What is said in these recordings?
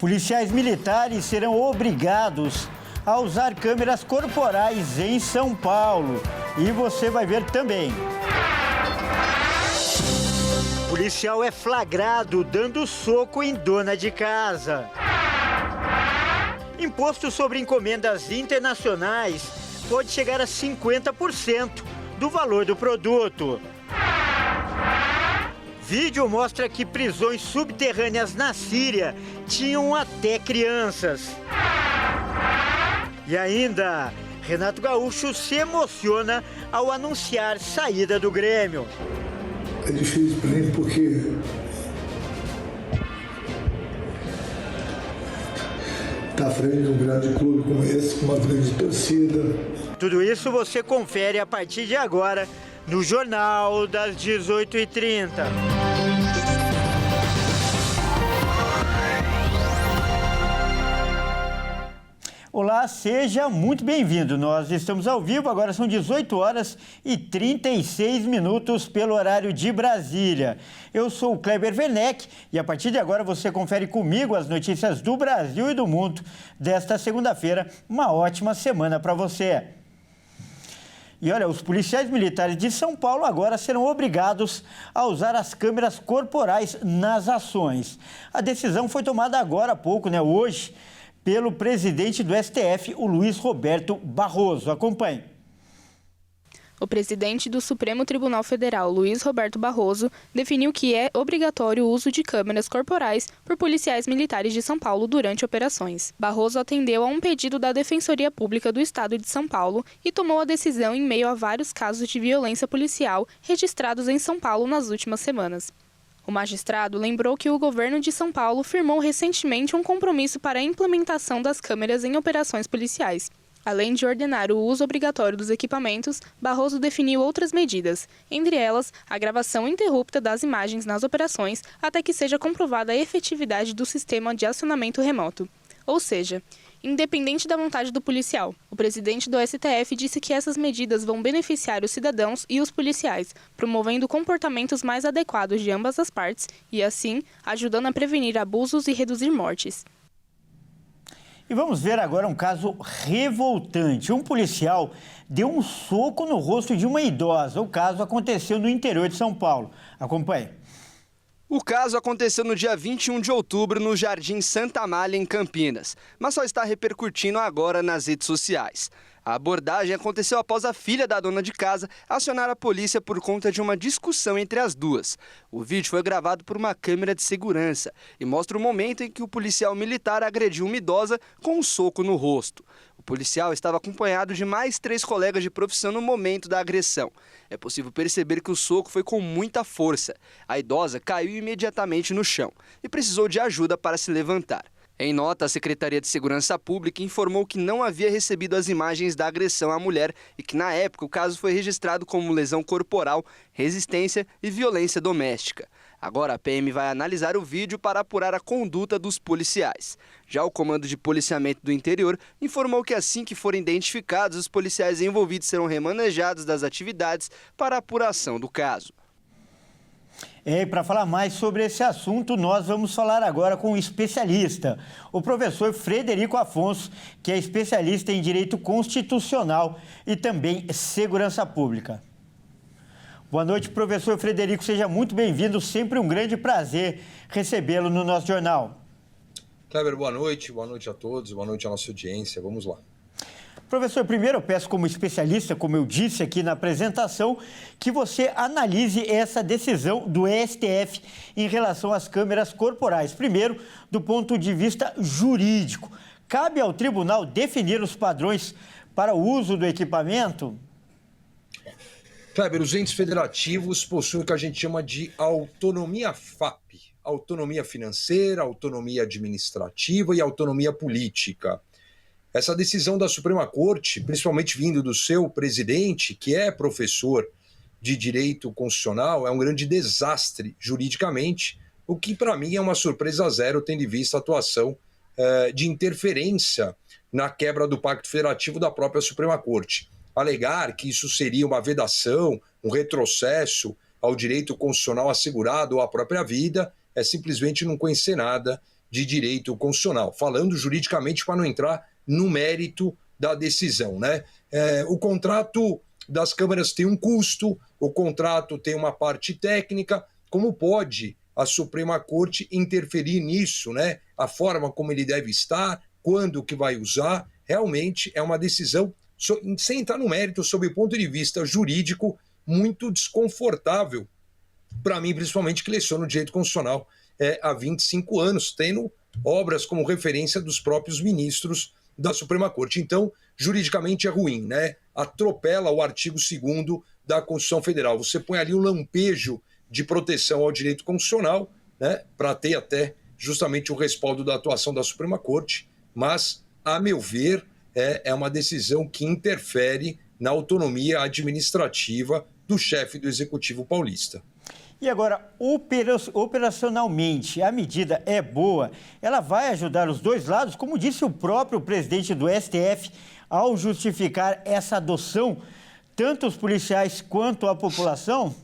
Policiais militares serão obrigados a usar câmeras corporais em São Paulo. E você vai ver também. Policial é flagrado dando soco em dona de casa. Imposto sobre encomendas internacionais pode chegar a 50% do valor do produto. Vídeo mostra que prisões subterrâneas na Síria tinham até crianças. E ainda, Renato Gaúcho se emociona ao anunciar saída do Grêmio. É difícil para mim porque tá à frente de um grande clube como esse, com uma grande torcida. Tudo isso você confere a partir de agora no Jornal das 18h30. Olá, seja muito bem-vindo. Nós estamos ao vivo, agora são 18h36 pelo horário de Brasília. Eu sou o Kleber Werneck e a partir de agora você confere comigo as notícias do Brasil e do mundo desta segunda-feira. Uma ótima semana para você. E olha, os policiais militares de São Paulo agora serão obrigados a usar as câmeras corporais nas ações. A decisão foi tomada agora há pouco, hoje, pelo presidente do STF, o Luiz Roberto Barroso. Acompanhe. O presidente do Supremo Tribunal Federal, Luiz Roberto Barroso, definiu que é obrigatório o uso de câmeras corporais por policiais militares de São Paulo durante operações. Barroso atendeu a um pedido da Defensoria Pública do Estado de São Paulo e tomou a decisão em meio a vários casos de violência policial registrados em São Paulo nas últimas semanas. O magistrado lembrou que o governo de São Paulo firmou recentemente um compromisso para a implementação das câmeras em operações policiais. Além de ordenar o uso obrigatório dos equipamentos, Barroso definiu outras medidas, entre elas a gravação ininterrupta das imagens nas operações até que seja comprovada a efetividade do sistema de acionamento remoto. Ou seja, independente da vontade do policial. O presidente do STF disse que essas medidas vão beneficiar os cidadãos e os policiais, promovendo comportamentos mais adequados de ambas as partes e, assim, ajudando a prevenir abusos e reduzir mortes. E vamos ver agora um caso revoltante. Um policial deu um soco no rosto de uma idosa. O caso aconteceu no interior de São Paulo. Acompanhe. O caso aconteceu no dia 21 de outubro no Jardim Santa Amália, em Campinas, mas só está repercutindo agora nas redes sociais. A abordagem aconteceu após a filha da dona de casa acionar a polícia por conta de uma discussão entre as duas. O vídeo foi gravado por uma câmera de segurança e mostra o momento em que o policial militar agrediu uma idosa com um soco no rosto. O policial estava acompanhado de mais 3 colegas de profissão no momento da agressão. É possível perceber que o soco foi com muita força. A idosa caiu imediatamente no chão e precisou de ajuda para se levantar. Em nota, a Secretaria de Segurança Pública informou que não havia recebido as imagens da agressão à mulher e que, na época, o caso foi registrado como lesão corporal, resistência e violência doméstica. Agora, a PM vai analisar o vídeo para apurar a conduta dos policiais. Já o Comando de Policiamento do Interior informou que, assim que forem identificados, os policiais envolvidos serão remanejados das atividades para a apuração do caso. E para falar mais sobre esse assunto, nós vamos falar agora com um especialista, o professor Frederico Afonso, que é especialista em Direito Constitucional e também Segurança Pública. Boa noite, professor Frederico, seja muito bem-vindo, sempre um grande prazer recebê-lo no nosso jornal. Kleber, boa noite a todos, boa noite à nossa audiência, vamos lá. Professor, primeiro eu peço como especialista, como eu disse aqui na apresentação, que você analise essa decisão do STF em relação às câmeras corporais. Primeiro, do ponto de vista jurídico, cabe ao tribunal definir os padrões para o uso do equipamento? Kleber, os entes federativos possuem o que a gente chama de autonomia FAP, autonomia financeira, autonomia administrativa e autonomia política. Essa decisão da Suprema Corte, principalmente vindo do seu presidente, que é professor de Direito Constitucional, é um grande desastre juridicamente, o que para mim é uma surpresa zero, tendo em vista a atuação de interferência na quebra do Pacto Federativo da própria Suprema Corte. Alegar que isso seria uma vedação, um retrocesso ao direito constitucional assegurado ou à própria vida, é simplesmente não conhecer nada de direito constitucional, falando juridicamente para não entrar no mérito da decisão, né? O contrato das câmaras tem um custo, o contrato tem uma parte técnica, como pode a Suprema Corte interferir nisso, né? A forma como ele deve estar, quando que vai usar, realmente é uma decisão, sem entrar no mérito, sob o ponto de vista jurídico, muito desconfortável para mim, principalmente que leciono direito constitucional há 25 anos, tendo obras como referência dos próprios ministros da Suprema Corte. Então, juridicamente é ruim, né? Atropela o artigo 2º da Constituição Federal. Você põe ali um lampejo de proteção ao direito constitucional, né? Para ter até justamente o respaldo da atuação da Suprema Corte, mas, a meu ver, é uma decisão que interfere na autonomia administrativa do chefe do Executivo paulista. E agora, operacionalmente, a medida é boa, ela vai ajudar os dois lados, como disse o próprio presidente do STF, ao justificar essa adoção, tanto os policiais quanto a população?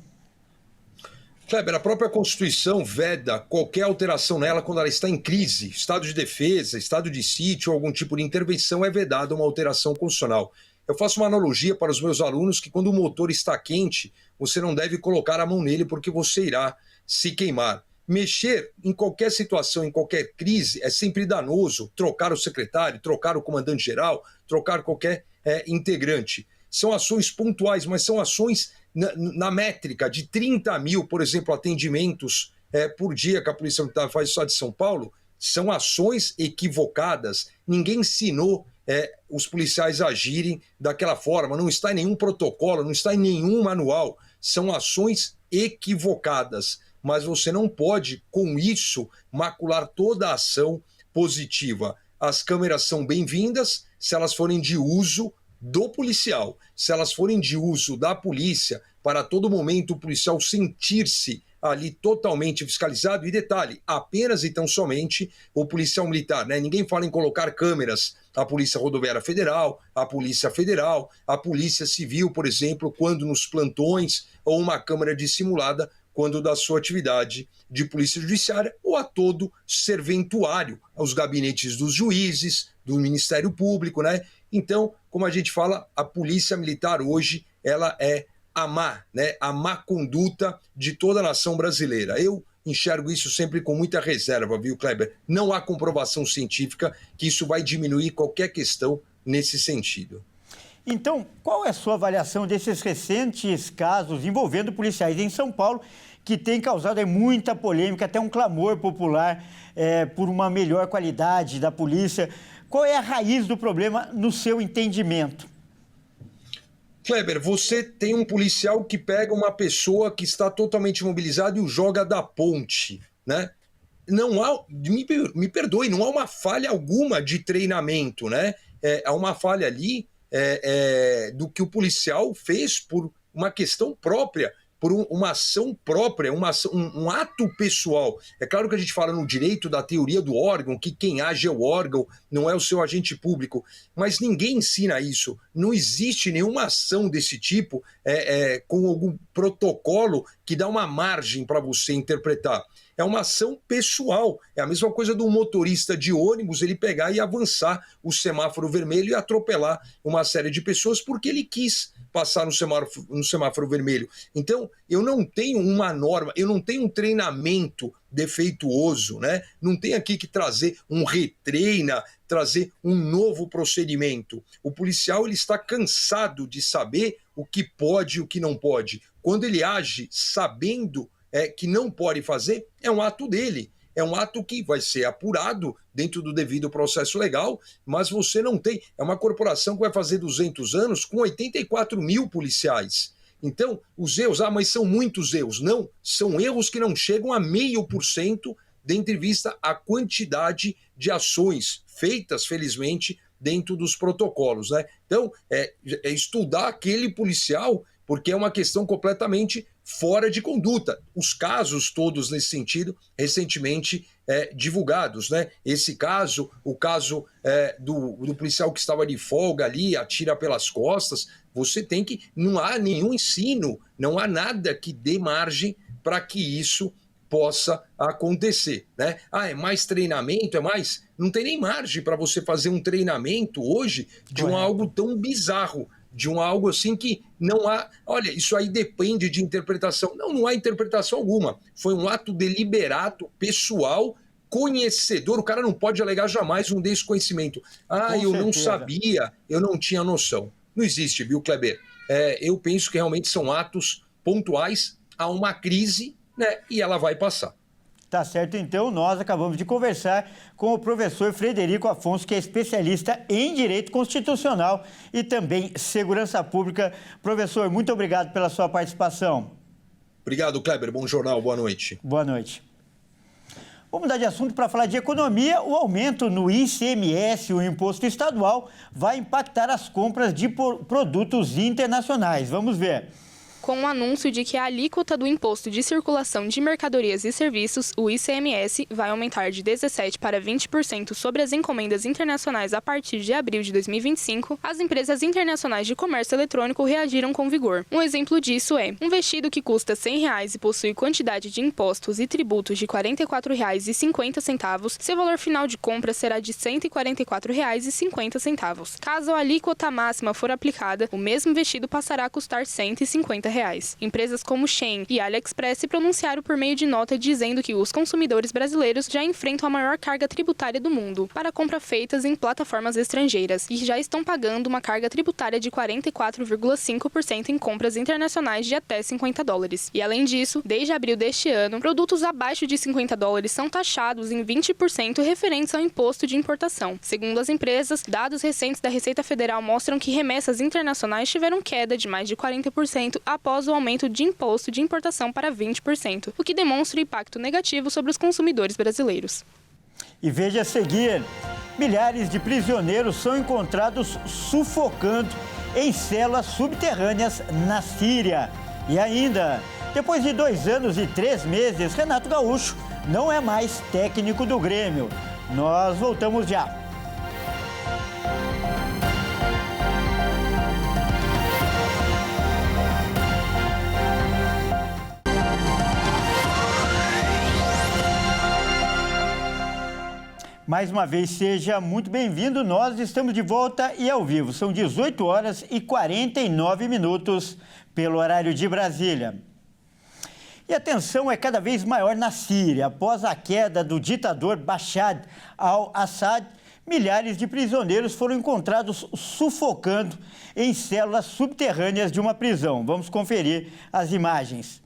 Kleber, a própria Constituição veda qualquer alteração nela quando ela está em crise, estado de defesa, estado de sítio, algum tipo de intervenção, é vedada uma alteração constitucional. Eu faço uma analogia para os meus alunos que quando o motor está quente, você não deve colocar a mão nele porque você irá se queimar. Mexer em qualquer situação, em qualquer crise, é sempre danoso. Trocar o secretário, trocar o comandante-geral, trocar qualquer integrante. São ações pontuais, mas são ações na métrica de 30 mil, por exemplo, atendimentos por dia que a Polícia Militar faz no estado de São Paulo. São ações equivocadas. Ninguém ensinou os policiais agirem daquela forma, não está em nenhum protocolo, não está em nenhum manual, são ações equivocadas, mas você não pode, com isso, macular toda a ação positiva. As câmeras são bem-vindas se elas forem de uso do policial, se elas forem de uso da polícia, para todo momento o policial sentir-se ali totalmente fiscalizado, e detalhe, apenas e tão somente o policial militar, né? Ninguém fala em colocar câmeras, a Polícia Rodoviária Federal, a Polícia Federal, a Polícia Civil, por exemplo, quando nos plantões, ou uma câmera dissimulada quando da sua atividade de polícia judiciária, ou a todo serventuário, aos gabinetes dos juízes, do Ministério Público, né? Então, como a gente fala, a Polícia Militar hoje, ela é a má conduta de toda a nação brasileira. Eu enxergo isso sempre com muita reserva, viu, Kleber? Não há comprovação científica que isso vai diminuir qualquer questão nesse sentido. Então, qual é a sua avaliação desses recentes casos envolvendo policiais em São Paulo, que tem causado muita polêmica, até um clamor popular por uma melhor qualidade da polícia? Qual é a raiz do problema, no seu entendimento? Kleber, você tem um policial que pega uma pessoa que está totalmente imobilizada e o joga da ponte, né? Não há, me perdoe, não há uma falha alguma de treinamento, né? Há uma falha ali do que o policial fez por uma questão própria, por uma ação própria, um ato pessoal. É claro que a gente fala no direito da teoria do órgão, que quem age é o órgão, não é o seu agente público, mas ninguém ensina isso. Não existe nenhuma ação desse tipo com algum protocolo que dá uma margem para você interpretar. É uma ação pessoal. É a mesma coisa do motorista de ônibus, ele pegar e avançar o semáforo vermelho e atropelar uma série de pessoas porque ele quis passar no semáforo vermelho. Então, eu não tenho uma norma, eu não tenho um treinamento defeituoso, né? Não tenho aqui que trazer um retreina, trazer um novo procedimento. O policial ele está cansado de saber o que pode e o que não pode. Quando ele age sabendo que não pode fazer, é um ato dele. É um ato que vai ser apurado dentro do devido processo legal, mas você não tem... É uma corporação que vai fazer 200 anos com 84 mil policiais. Então, os erros, mas são muitos erros. Não, são erros que não chegam a 0,5% dentro de vista a quantidade de ações feitas, felizmente, dentro dos protocolos, né? Então, é estudar aquele policial, porque é uma questão completamente fora de conduta. Os casos todos nesse sentido, recentemente divulgados, né? Esse caso, o caso do policial que estava de folga ali, atira pelas costas, você tem que... Não há nenhum ensino, não há nada que dê margem para que isso possa acontecer, né? É mais treinamento, é mais... Não tem nem margem para você fazer um treinamento hoje de algo tão bizarro, de algo assim que não há... Olha, isso aí depende de interpretação. Não há interpretação alguma. Foi um ato deliberado, pessoal, conhecedor. O cara não pode alegar jamais um desconhecimento. Eu não sabia, eu não tinha noção. Não existe, viu, Kleber? Eu penso que realmente são atos pontuais a uma crise, né? E ela vai passar. Tá certo, então nós acabamos de conversar com o professor Frederico Afonso, que é especialista em Direito Constitucional e também Segurança Pública. Professor, muito obrigado pela sua participação. Obrigado, Kleber. Bom jornal, boa noite. Boa noite. Vamos mudar de assunto para falar de economia. O aumento no ICMS, o imposto estadual, vai impactar as compras de produtos internacionais. Vamos ver. Com o anúncio de que a alíquota do Imposto de Circulação de Mercadorias e Serviços, o ICMS, vai aumentar de 17% para 20% sobre as encomendas internacionais a partir de abril de 2025, as empresas internacionais de comércio eletrônico reagiram com vigor. Um exemplo disso é um vestido que custa R$ 100 e possui quantidade de impostos e tributos de R$ 44,50, seu valor final de compra será de R$ 144,50. Caso a alíquota máxima for aplicada, o mesmo vestido passará a custar R$ 150. Empresas como Shein e AliExpress se pronunciaram por meio de nota dizendo que os consumidores brasileiros já enfrentam a maior carga tributária do mundo para compras feitas em plataformas estrangeiras e já estão pagando uma carga tributária de 44,5% em compras internacionais de até $50. E além disso, desde abril deste ano, produtos abaixo de $50 são taxados em 20% referentes ao imposto de importação. Segundo as empresas, dados recentes da Receita Federal mostram que remessas internacionais tiveram queda de mais de 40% após o aumento de imposto de importação para 20%, o que demonstra o impacto negativo sobre os consumidores brasileiros. E veja a seguir, milhares de prisioneiros são encontrados sufocando em celas subterrâneas na Síria. E ainda, depois de 2 anos e 3 meses, Renato Gaúcho não é mais técnico do Grêmio. Nós voltamos já. Mais uma vez, seja muito bem-vindo. Nós estamos de volta e ao vivo. São 18 horas e 49 minutos pelo horário de Brasília. E a tensão é cada vez maior na Síria. Após a queda do ditador Bashar al-Assad, milhares de prisioneiros foram encontrados sufocando em células subterrâneas de uma prisão. Vamos conferir as imagens.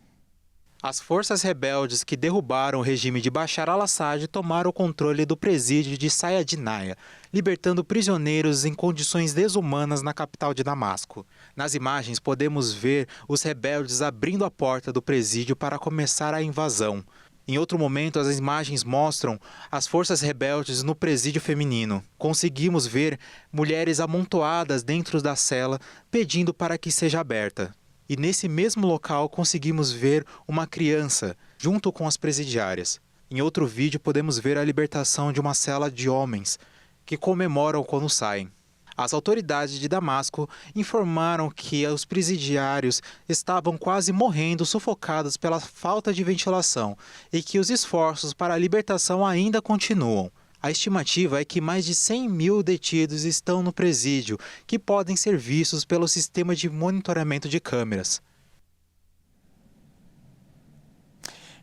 As forças rebeldes que derrubaram o regime de Bashar al-Assad tomaram o controle do presídio de Sayadinaya, libertando prisioneiros em condições desumanas na capital de Damasco. Nas imagens podemos ver os rebeldes abrindo a porta do presídio para começar a invasão. Em outro momento, as imagens mostram as forças rebeldes no presídio feminino. Conseguimos ver mulheres amontoadas dentro da cela pedindo para que seja aberta. E nesse mesmo local conseguimos ver uma criança junto com as presidiárias. Em outro vídeo podemos ver a libertação de uma cela de homens que comemoram quando saem. As autoridades de Damasco informaram que os presidiários estavam quase morrendo sufocados pela falta de ventilação e que os esforços para a libertação ainda continuam. A estimativa é que mais de 100 mil detidos estão no presídio, que podem ser vistos pelo sistema de monitoramento de câmeras.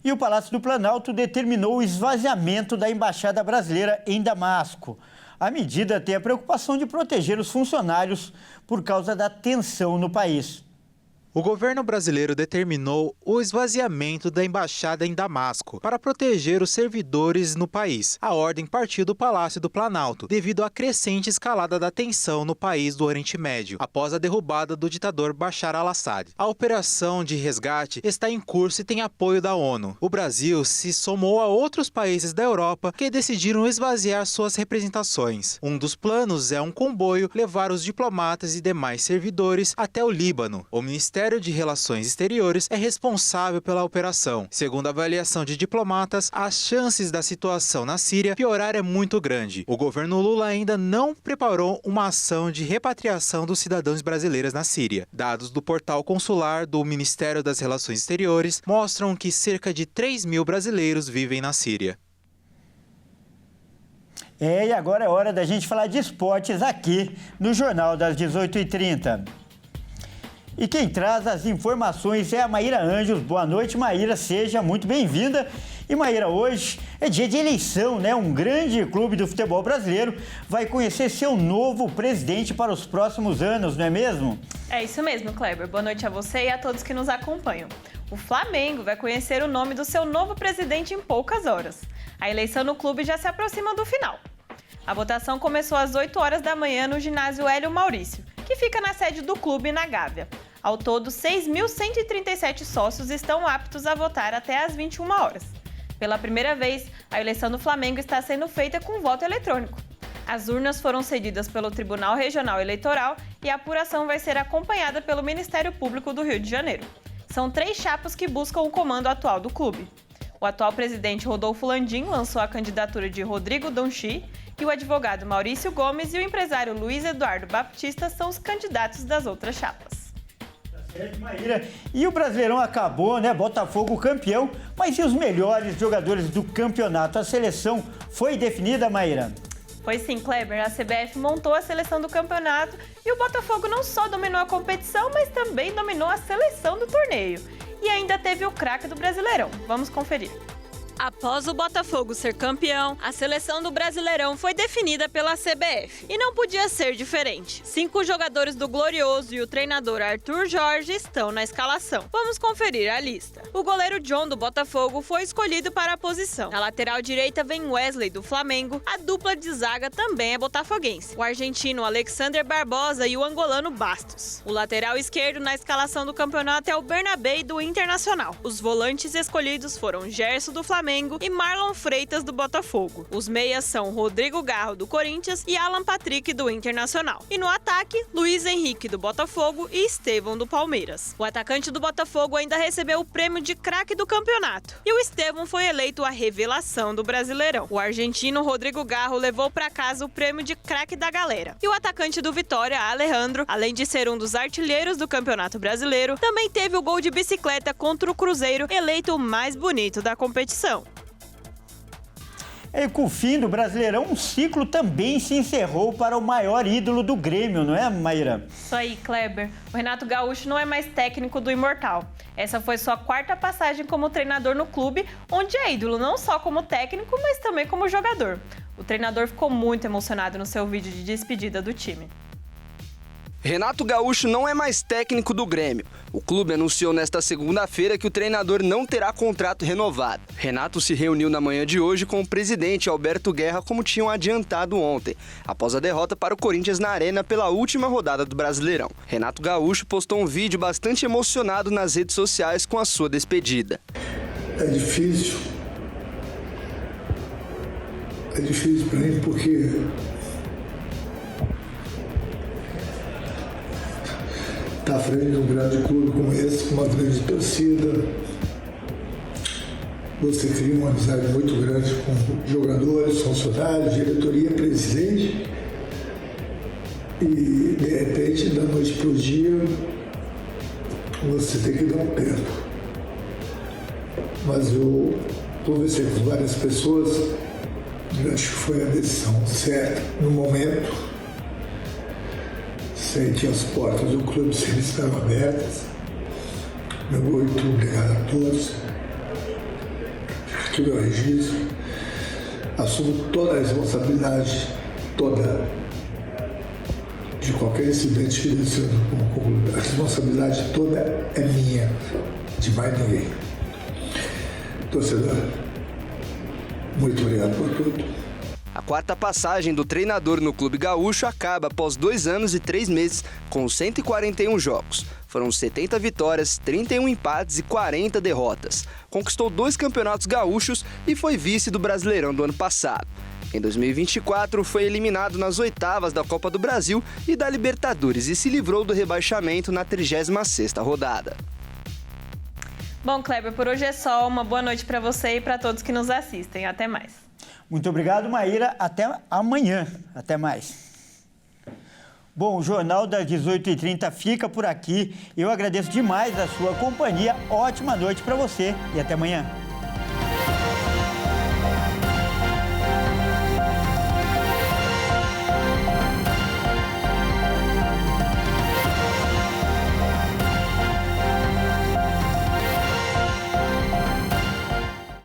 E o Palácio do Planalto determinou o esvaziamento da Embaixada Brasileira em Damasco. A medida tem a preocupação de proteger os funcionários por causa da tensão no país. O governo brasileiro determinou o esvaziamento da embaixada em Damasco para proteger os servidores no país. A ordem partiu do Palácio do Planalto, devido à crescente escalada da tensão no país do Oriente Médio, após a derrubada do ditador Bashar al-Assad. A operação de resgate está em curso e tem apoio da ONU. O Brasil se somou a outros países da Europa que decidiram esvaziar suas representações. Um dos planos é um comboio levar os diplomatas e demais servidores até o Líbano. O Ministério Ministério de Relações Exteriores é responsável pela operação. Segundo a avaliação de diplomatas, as chances da situação na Síria piorar é muito grande. O governo Lula ainda não preparou uma ação de repatriação dos cidadãos brasileiros na Síria. Dados do portal consular do Ministério das Relações Exteriores mostram que cerca de 3 mil brasileiros vivem na Síria. E agora é hora da gente falar de esportes aqui no Jornal das 18h30. E quem traz as informações é a Maíra Anjos. Boa noite, Maíra, seja muito bem-vinda. E Maíra, hoje é dia de eleição, né? Um grande clube do futebol brasileiro vai conhecer seu novo presidente para os próximos anos, não é mesmo? É isso mesmo, Kleber. Boa noite a você e a todos que nos acompanham. O Flamengo vai conhecer o nome do seu novo presidente em poucas horas. A eleição no clube já se aproxima do final. A votação começou às 8 horas da manhã no ginásio Hélio Maurício, que fica na sede do clube na Gávea. Ao todo, 6.137 sócios estão aptos a votar até às 21 horas. Pela primeira vez, a eleição do Flamengo está sendo feita com voto eletrônico. As urnas foram cedidas pelo Tribunal Regional Eleitoral e a apuração vai ser acompanhada pelo Ministério Público do Rio de Janeiro. São 3 chapas que buscam o comando atual do clube. O atual presidente Rodolfo Landim lançou a candidatura de Rodrigo Donchi e o advogado Maurício Gomes e o empresário Luiz Eduardo Baptista são os candidatos das outras chapas. Tá certo, Maíra. E o Brasileirão acabou, né? Botafogo campeão, mas e os melhores jogadores do campeonato? A seleção foi definida, Maíra? Foi sim, Kleber. A CBF montou a seleção do campeonato e o Botafogo não só dominou a competição, mas também dominou a seleção do torneio. E ainda teve o craque do Brasileirão. Vamos conferir. Após o Botafogo ser campeão, a seleção do Brasileirão foi definida pela CBF. E não podia ser diferente. 5 jogadores do Glorioso e o treinador Arthur Jorge estão na escalação. Vamos conferir a lista. O goleiro John do Botafogo foi escolhido para a posição. Na lateral direita vem Wesley do Flamengo. A dupla de zaga também é botafoguense. O argentino Alexander Barbosa e o angolano Bastos. O lateral esquerdo na escalação do campeonato é o Bernabé do Internacional. Os volantes escolhidos foram Gerson do Flamengo e Marlon Freitas do Botafogo. Os meias são Rodrigo Garro do Corinthians e Alan Patrick do Internacional. E no ataque, Luiz Henrique do Botafogo e Estevão do Palmeiras. O atacante do Botafogo ainda recebeu o prêmio de craque do campeonato. E o Estevão foi eleito a revelação do Brasileirão. O argentino Rodrigo Garro levou para casa o prêmio de craque da galera. E o atacante do Vitória, Alejandro, além de ser um dos artilheiros do Campeonato Brasileiro, também teve o gol de bicicleta contra o Cruzeiro, eleito o mais bonito da competição. E com o fim do Brasileirão, um ciclo também se encerrou para o maior ídolo do Grêmio, não é, Maíra? Isso aí, Kleber. O Renato Gaúcho não é mais técnico do Imortal. Essa foi sua 4ª passagem como treinador no clube, onde é ídolo não só como técnico, mas também como jogador. O treinador ficou muito emocionado no seu vídeo de despedida do time. Renato Gaúcho não é mais técnico do Grêmio. O clube anunciou nesta segunda-feira que o treinador não terá contrato renovado. Renato se reuniu na manhã de hoje com o presidente Alberto Guerra, como tinham adiantado ontem, após a derrota para o Corinthians na Arena pela última rodada do Brasileirão. Renato Gaúcho postou um vídeo bastante emocionado nas redes sociais com a sua despedida. É difícil para mim porque está à frente de um grande clube como esse, com uma grande torcida. Você cria uma amizade muito grande com jogadores, funcionários, diretoria, presidente. E, de repente, da noite para o dia, você tem que dar um tempo. Mas eu conversei com várias pessoas e acho que foi a decisão certa no momento. Sente as portas do clube sempre estavam abertas. Meu muito obrigado a todos. Aqui meu registro. Assumo toda a responsabilidade, de qualquer incidente que desse como clube. A responsabilidade toda é minha, de mais ninguém. Torcedor, muito obrigado por tudo. A 4ª passagem do treinador no Clube Gaúcho acaba após 2 anos e 3 meses, com 141 jogos. Foram 70 vitórias, 31 empates e 40 derrotas. Conquistou 2 campeonatos gaúchos e foi vice do Brasileirão do ano passado. Em 2024, foi eliminado nas oitavas da Copa do Brasil e da Libertadores e se livrou do rebaixamento na 36ª rodada. Bom, Kleber, por hoje é só. Uma boa noite para você e para todos que nos assistem. Até mais. Muito obrigado, Maíra. Até amanhã. Até mais. Bom, o Jornal das 18h30 fica por aqui. Eu agradeço demais a sua companhia. Ótima noite para você e até amanhã.